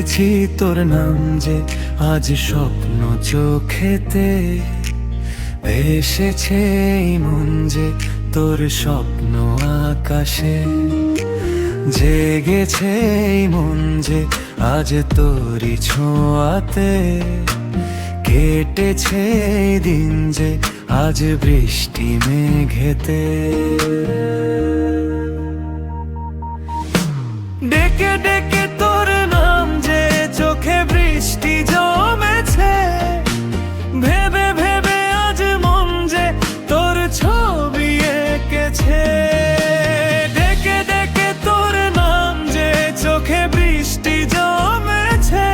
দেখেছি তোর নাম যে আজ স্বপ্ন চোখেতে ভেসেছে এই মন যে তোর স্বপ্ন আকাশে জেগেছে এই মন যে আজ তোরই ছোঁয়াতে কেটেছে এই দিন যে আজ বৃষ্টি মেঘেতে ডেকে ডেকে তোর নাম যে চোখে বৃষ্টি জমেছে ভেবে ভেবে আজ মন যে তোর ছবি এঁকেছে ডেকে ডেকে তোর নাম যে চোখে বৃষ্টি জমেছে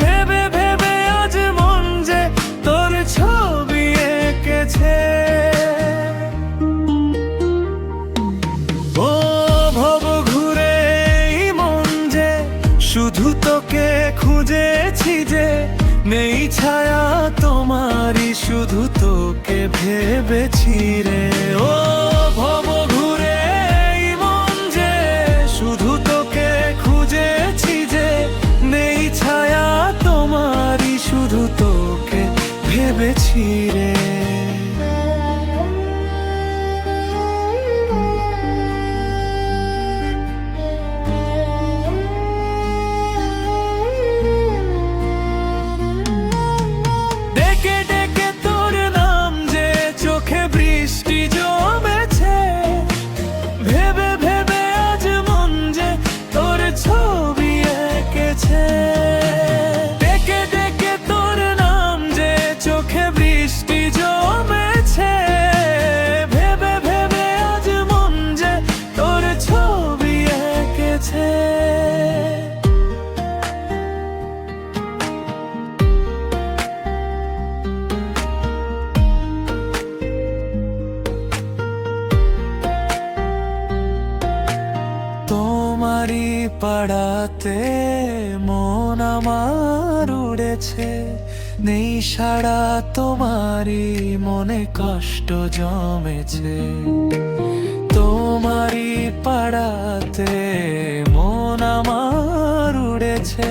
ভেবে ভেবে আজ মন যে তোর ছবি এঁকেছে ও ভব ঘুরে এই মন যে শুধু তোকে খুঁজেছি যে নেই ছায়া তোমারই শুধু তোকে ভেবেছি রে ও ভব ঘুরে এই মন যে শুধু তোকে খুঁজেছি যে নেই ছায়া তোমারই শুধু তোকে ভেবেছি রে তোমারই পাড়াতে মন আমার উড়েছে নেই সাড়া তোমারই মনে কষ্ট জমেছে তোমারই পাড়াতে মন আমার উড়েছে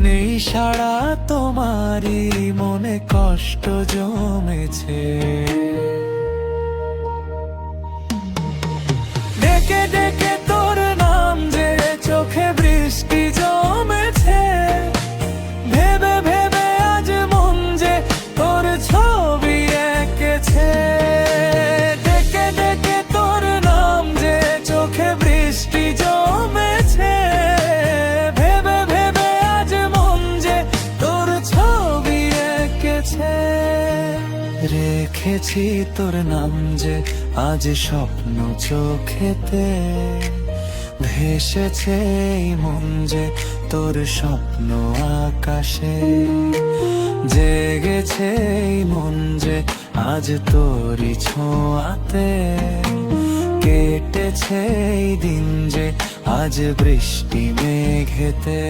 নেই সাড়া তোমারই মনে কষ্ট জমেছে ডেকে ডেকে তোর নাম যে চোখে বৃষ্টি জমেছে ভেবে ভেবে আজ মন যে তোর ছবি এঁকেছে ডেকে ডেকে তোর নাম যে চোখে বৃষ্টি জমেছে ভেবে ভেবে আজ মন যে তোর ছবি এঁকেছে রেখেছি তোর নাম যে আজ স্বপ্ন চোখেতে ভেসেছে এই মন যে তোর স্বপ্ন আকাশে জেগেছে এই মন যে আজ তোরই ছোঁয়াতে কেটেছে এই দিন যে আজ বৃষ্টি মেঘেতে